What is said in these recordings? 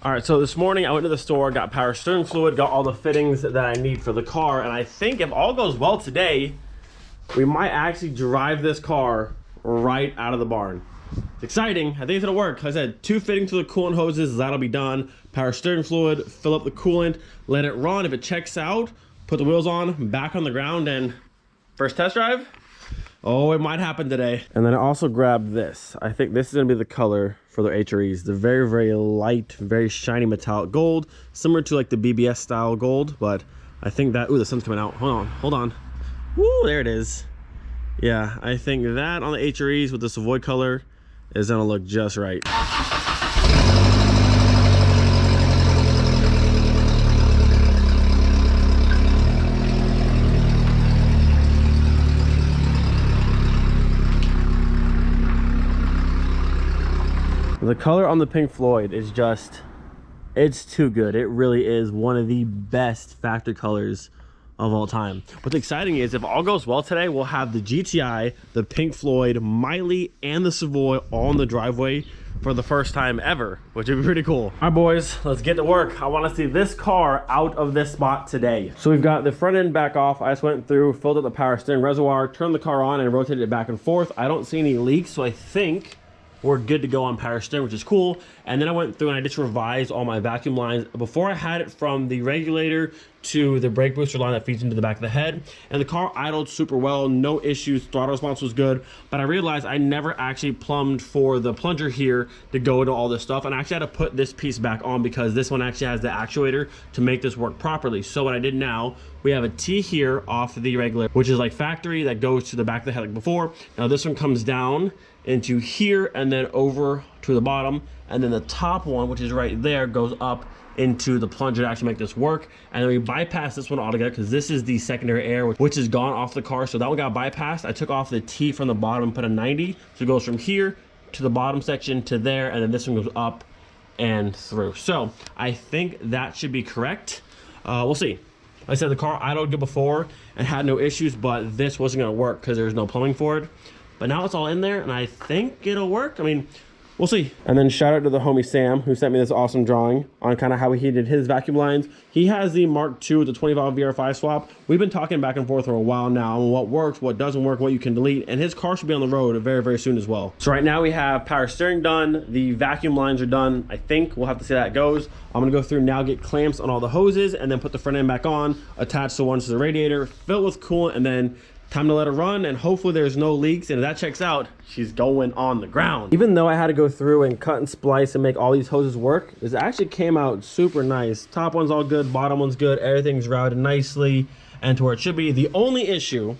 All right, so this morning I went to the store, got power steering fluid, got all the fittings that I need for the car, and I think if all goes well today, we might actually drive this car right out of the barn. It's exciting. I think it's gonna work. Like I said, 2 fittings for the coolant hoses, that'll be done. Power steering fluid, fill up the coolant, let it run. If it checks out, put the wheels on, back on the ground, and first test drive. Oh, it might happen today. And then I also grabbed this. I think this is gonna be the color for the HREs. The very, very light, very shiny metallic gold, similar to like the BBS style gold, but I think that, ooh, the sun's coming out. Hold on. Woo, there it is. Yeah, I think that on the HREs with the Savoy color is gonna look just right. The color on the Pink Floyd is just, it's too good. It really is one of the best factory colors of all time. What's exciting is if all goes well today, we'll have the GTI, the Pink Floyd, Miley, and the Savoy all in the driveway for the first time ever, which would be pretty cool. All right, boys, let's get to work. I want to see this car out of this spot today. So we've got the front end back off. I just went through, filled up the power steering reservoir, turned the car on, and rotated it back and forth. I don't see any leaks, so I think we're good to go on power steering, which is cool. And then I went through and I just revised all my vacuum lines. Before I had it from the regulator to the brake booster line that feeds into the back of the head. And the car idled super well, no issues, throttle response was good. But I realized I never actually plumbed for the plunger here to go into all this stuff. And I actually had to put this piece back on because this one actually has the actuator to make this work properly. So what I did now, we have a T here off the regulator, which is like factory that goes to the back of the head like before. Now this one comes down into here and then over to the bottom, and then the top one, which is right there, goes up into the plunger to actually make this work. And then we bypass this one altogether because this is the secondary air which is gone off the car, so that one got bypassed. I took off the T from the bottom and put a 90, so it goes from here to the bottom section to there, and then this one goes up and through. So I think that should be correct. We'll see. Like I said, the car idled good before and had no issues, but this wasn't going to work because there's no plumbing for it. But now it's all in there, and I think it'll work. I mean, we'll see. And then shout out to the homie Sam, who sent me this awesome drawing on kind of how he did his vacuum lines. He has the Mark II with the 20 valve VR5 swap. We've been talking back and forth for a while now on what works, what doesn't work, what you can delete, and his car should be on the road very, very soon as well. So right now we have power steering done. The vacuum lines are done. I think we'll have to see how that goes. I'm gonna go through now, get clamps on all the hoses, and then put the front end back on, attach the ones to the radiator, fill it with coolant, and then time to let her run, and hopefully there's no leaks. And if that checks out, she's going on the ground. Even though I had to go through and cut and splice and make all these hoses work, this actually came out super nice. Top one's all good, bottom one's good, everything's routed nicely and to where it should be. The only issue,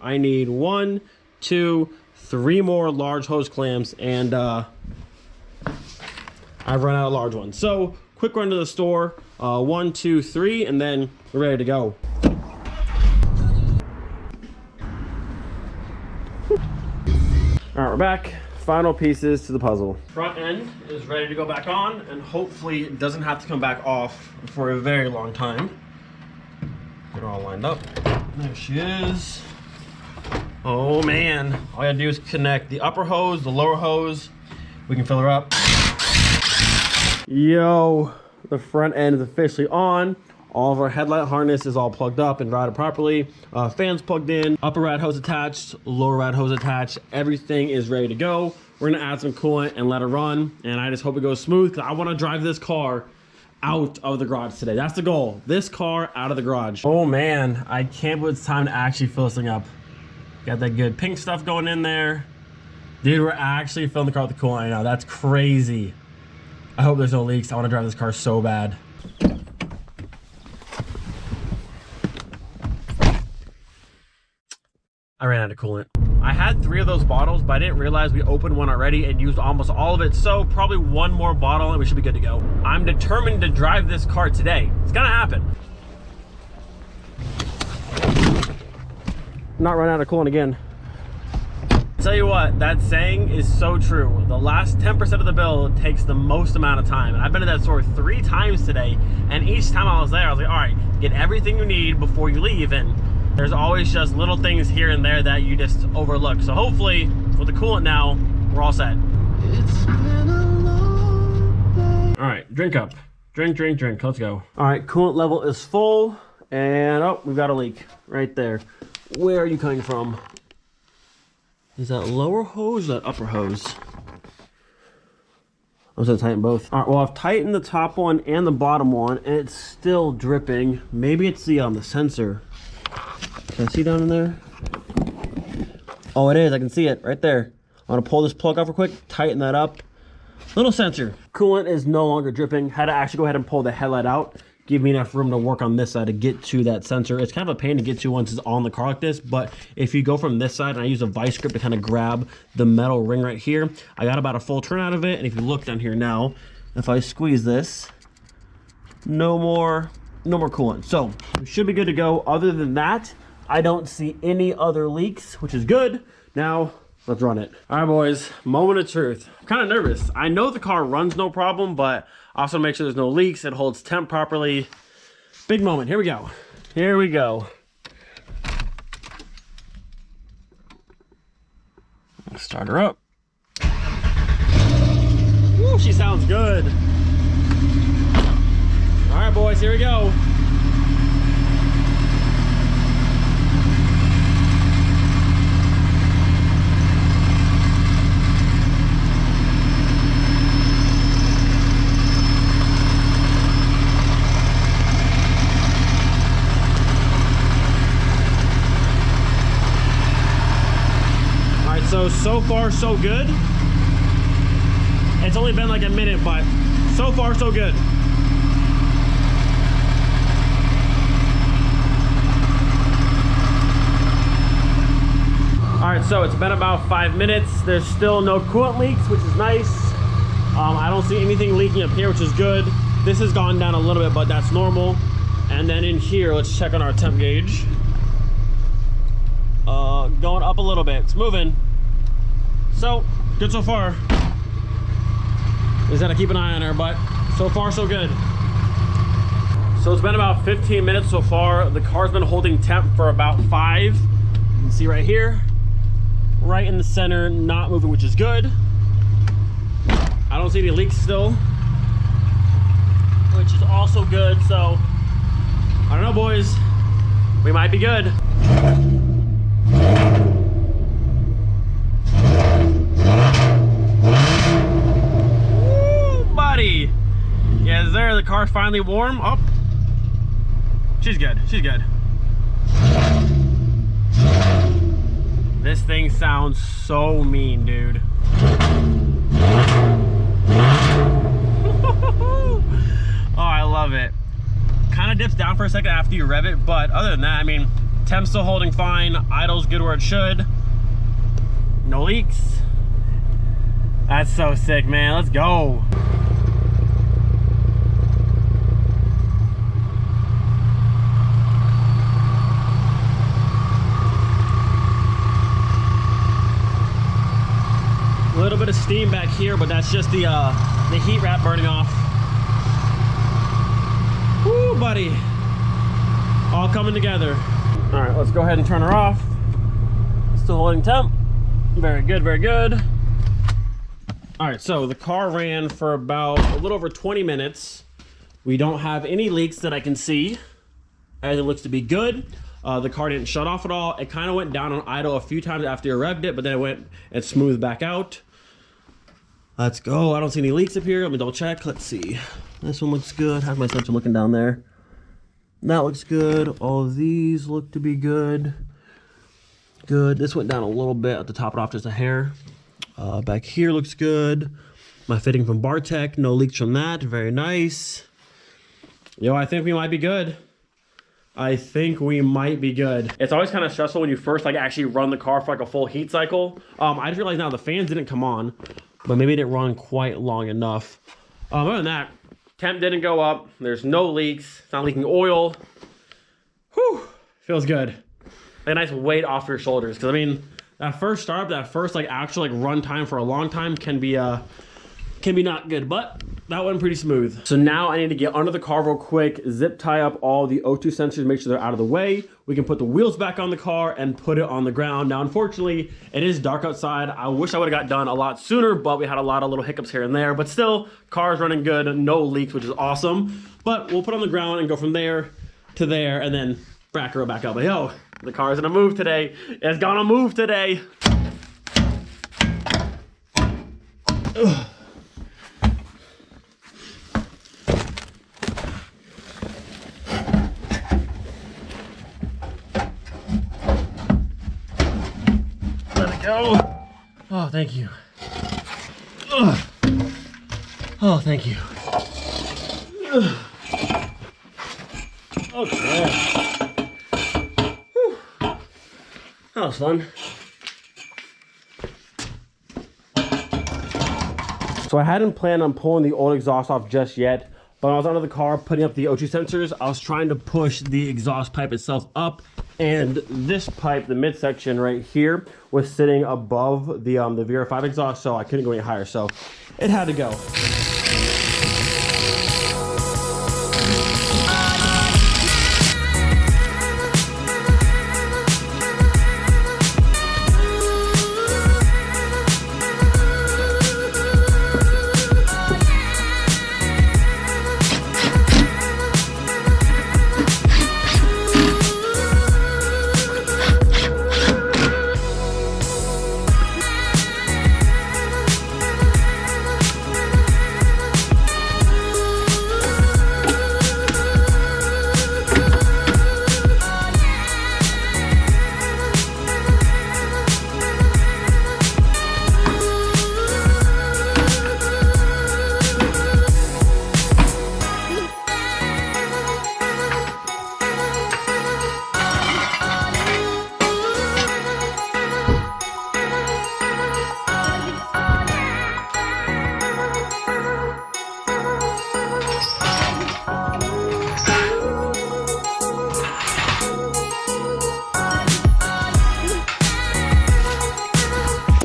I need 1, 2, 3 more large hose clamps, and I've run out of large ones. So quick run to the store, 1, 2, 3, and then we're ready to go. All right, we're back. Final pieces to the puzzle. Front end is ready to go back on, and hopefully it doesn't have to come back off for a very long time. Get her all lined up. There she is. Oh man, all I gotta do is connect the upper hose, the lower hose. We can fill her up. Yo, the front end is officially on. All of our headlight harness is all plugged up and routed properly. Fans plugged in, upper rad hose attached, lower rad hose attached. Everything is ready to go. We're gonna add some coolant and let it run. And I just hope it goes smooth because I wanna drive this car out of the garage today. That's the goal. This car out of the garage. Oh man, I can't believe it's time to actually fill this thing up. Got that good pink stuff going in there. Dude, we're actually filling the car with the coolant right now. That's crazy. I hope there's no leaks. I wanna drive this car so bad. I ran out of coolant. I had 3 of those bottles, but I didn't realize we opened one already and used almost all of it. So probably 1 more bottle and we should be good to go. I'm determined to drive this car today. It's gonna happen. Not run out of coolant again. Tell you what, that saying is so true. The last 10% of the bill takes the most amount of time. And I've been to that store 3 times today. And each time I was there, I was like, all right, get everything you need before you leave. And there's always just little things here and there that you just overlook. So hopefully with the coolant now, we're all set. It's been a long day. All right, drink up. Drink, drink, drink. Let's go. All right, coolant level is full. And, oh, we've got a leak right there. Where are you coming from? Is that lower hose or that upper hose? I'm just gonna tighten both. All right, well, I've tightened the top one and the bottom one, and it's still dripping. Maybe it's the sensor. Can I see down in there? Oh, it is. I can see it right there. I'm gonna pull this plug off real quick, tighten that up. Little sensor. Coolant is no longer dripping. Had to actually go ahead and pull the headlight out. Give me enough room to work on this side to get to that sensor. It's kind of a pain to get to once it's on the car like this, but if you go from this side, and I use a vice grip to kind of grab the metal ring right here, I got about a full turn out of it. And if you look down here now, if I squeeze this, no more coolant. So we should be good to go. Other than that, I don't see any other leaks, which is good. Now, let's run it. All right, boys, moment of truth. I'm kind of nervous. I know the car runs no problem, but also make sure there's no leaks. It holds temp properly. Big moment. Here we go. Here we go. Start her up. Woo, she sounds good. All right, boys, here we go. So far, so good. It's only been like a minute, but so far, so good. All right, so it's been about 5 minutes. There's still no coolant leaks, which is nice. I don't see anything leaking up here, which is good. This has gone down a little bit, but that's normal. And then in here, let's check on our temp gauge. Going up a little bit. It's moving. So, good so far. Just gotta keep an eye on her, but so far so good. So it's been about 15 minutes so far. The car's been holding temp for about 5. You can see right here, right in the center, not moving, which is good. I don't see any leaks still, which is also good. So, I don't know, boys. We might be good. Buddy, yes, there. The car's finally warm. Oh, she's good. She's good. This thing sounds so mean, dude. Oh, I love it. Kind of dips down for a second after you rev it, but other than that, I mean, temp's still holding fine. Idle's good where it should. No leaks. That's so sick, man. Let's go. A little bit of steam back here, but that's just the heat wrap burning off. Woo, buddy. All coming together. All right, let's go ahead and turn her off. Still holding temp. Very good, very good. All right, so the car ran for about a little over 20 minutes. We don't have any leaks that I can see. Everything looks to be good. The car didn't shut off at all. It kind of went down on idle a few times after you revved it, but then it went and smoothed back out. Let's go. I don't see any leaks up here. Let me double check. Let's see. This one looks good. How's my sensor looking down there? That looks good. All of these look to be good. Good. This went down a little bit at the top, it off just a hair. Back here looks good. My fitting from Bartech, no leaks from that. Very nice. Yo, I think we might be good. I think we might be good. It's always kind of stressful when you first like actually run the car for like a full heat cycle. I just realized now the fans didn't come on, but maybe it didn't run quite long enough. Other than that, temp didn't go up. There's no leaks. It's not leaking oil. Whew, feels good. Like a nice weight off your shoulders. Because I mean, that first startup, that first like actual like run time for a long time can be can be not good, but that went pretty smooth. So now I need to get under the car real quick, zip tie up all the O2 sensors, make sure they're out of the way. We can put the wheels back on the car and put it on the ground. Now, unfortunately, it is dark outside. I wish I would have got done a lot sooner, but we had a lot of little hiccups here and there. But still, car's running good, no leaks, which is awesome. But we'll put it on the ground and go from there to there and then back her back up. But yo, the car's gonna move today. It's gonna move today. Ugh. Go. Oh, thank you. Ugh. Oh, thank you. Ugh. Okay. Whew. That was fun. So I hadn't planned on pulling the old exhaust off just yet, but when I was under the car putting up the O2 sensors, I was trying to push the exhaust pipe itself up, and this pipe, the midsection right here, was sitting above the VR5 exhaust, so I couldn't go any higher, so it had to go.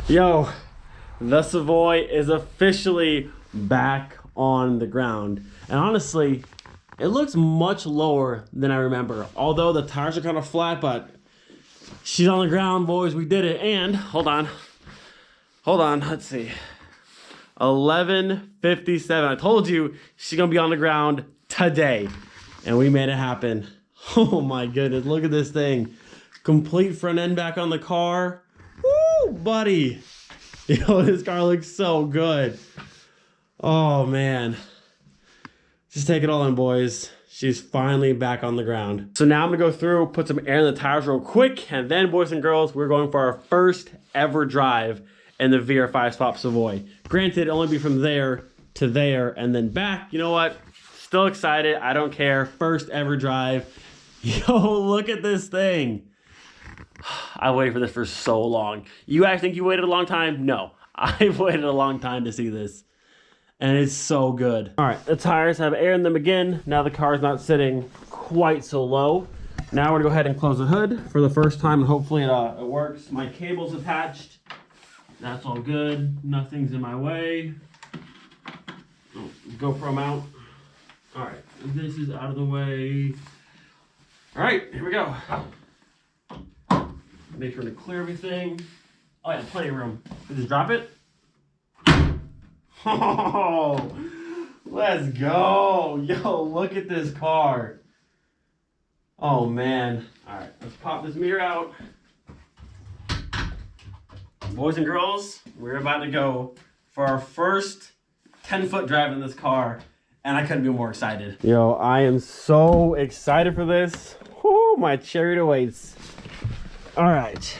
Yo, the Savoy is officially back on the ground. And honestly, it looks much lower than I remember. Although the tires are kind of flat, but she's on the ground, boys. We did it. And hold on, let's see. 11:57. I told you she's gonna be on the ground today. And we made it happen. Oh my goodness, look at this thing. Complete front end back on the car. Woo, buddy. Yo, this car looks so good. Oh, man. Just take it all in, boys. She's finally back on the ground. So now I'm going to go through, put some air in the tires real quick, and then, boys and girls, we're going for our first ever drive in the VR5 Swap Savoy. Granted, it'll only be from there to there and then back. You know what? Still excited. I don't care. First ever drive. Yo, look at this thing. I waited for this for so long. You guys think you waited a long time? No, I've waited a long time to see this. And it's so good. All right, the tires have air in them again. Now the car's not sitting quite so low. Now we're gonna go ahead and close the hood for the first time, and hopefully it works. My cable's attached. That's all good. Nothing's in my way. Oh, GoPro mount. All right, this is out of the way. All right, here we go. Make sure to clear everything. Oh yeah, plenty of room. Just drop it. Oh, let's go. Yo, look at this car. Oh man. All right, let's pop this mirror out. Boys and girls, we're about to go for our first 10-foot drive in this car, and I couldn't be more excited. Yo, I am so excited for this. Whoo, my chariot awaits. All right,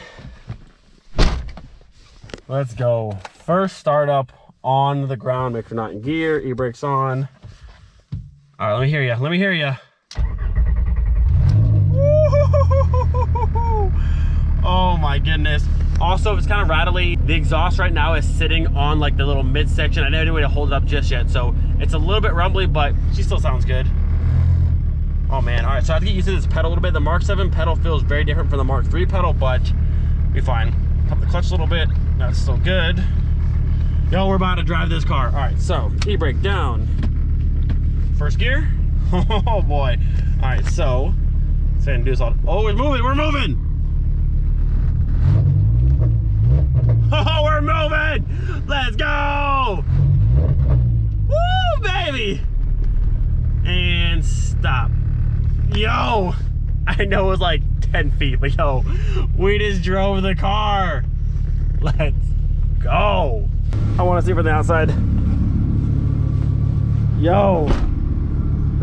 let's go. First startup on the ground. Make sure not in gear. E-brakes on. All right, let me hear you. Let me hear you. Oh my goodness. Also, it's kind of rattly. The exhaust right now is sitting on like the little midsection. I didn't have any way to hold it up just yet, so it's a little bit rumbly, but she still sounds good. Oh man, all right, so I have to get used to this pedal a little bit. The Mark 7 pedal feels very different from the Mark 3 pedal, but be fine. Pump the clutch a little bit, that's still good. Yo, we're about to drive this car. All right, so e-brake down. First gear. Oh boy. All right, so let's go ahead and do this all. Oh, we're moving, we're moving. Oh, we're moving. Let's go. Woo, baby. And stop. Yo, I know it was like 10 feet, but yo, we just drove the car. Let's go. I want to see from the outside. Yo,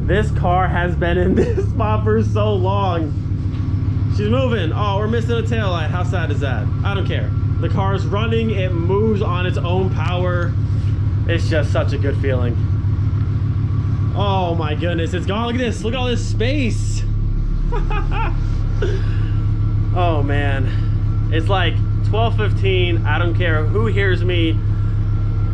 this car has been in this spot for so long. She's moving. Oh, we're missing a taillight. How sad is that? I don't care. The car's running. It moves on its own power. It's just such a good feeling. Oh my goodness, it's gone. Look at this. Look at all this space. Oh man. It's like 12:15. I don't care who hears me.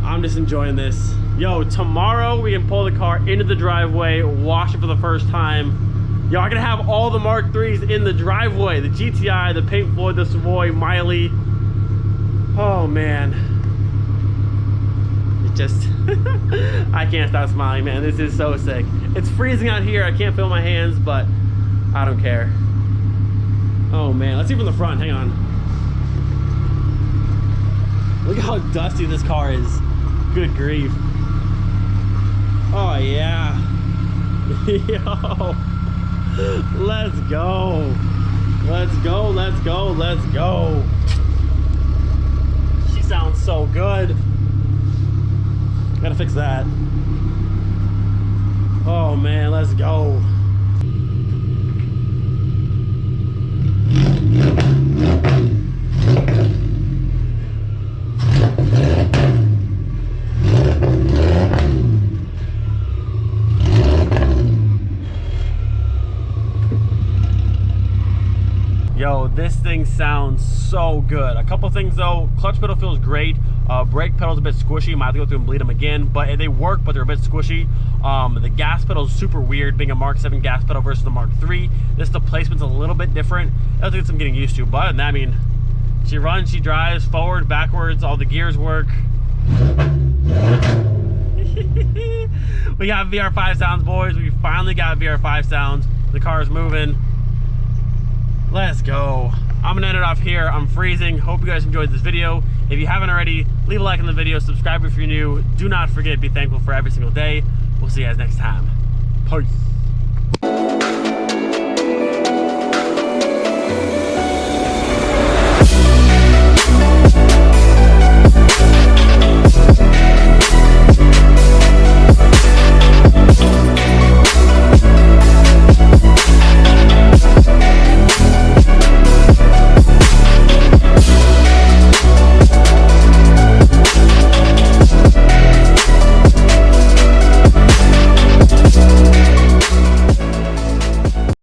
I'm just enjoying this. Yo, tomorrow we can pull the car into the driveway, wash it for the first time. Yo, I can have all the Mark IIIs in the driveway. The GTI, the Pink Floyd, the Savoy, Miley. Oh man. It just, I can't stop smiling, man. This is so sick. It's freezing out here. I can't feel my hands, but I don't care. Oh man, let's see from the front, hang on. Look how dusty this car is. Good grief. Oh yeah. Yo. Let's go. Let's go, let's go, let's go. She sounds so good. Gotta fix that. Oh man, let's go. Yo, this thing sounds so good. A couple things though, clutch pedal feels great. Brake pedal's a bit squishy. Might have to go through and bleed them again, but they work, but they're a bit squishy. The gas pedal is super weird, being a Mark 7 gas pedal versus the Mark 3. The placement's a little bit different. That'll take some getting used to, but other than that, I mean, she runs, she drives, forward, backwards, all the gears work. We got VR5 sounds, boys. We finally got VR5 sounds. The car is moving. Let's go. I'm gonna end it off here. I'm freezing. Hope you guys enjoyed this video. If you haven't already, leave a like on the video, subscribe if you're new. Do not forget, be thankful for every single day. We'll see you guys next time. Peace.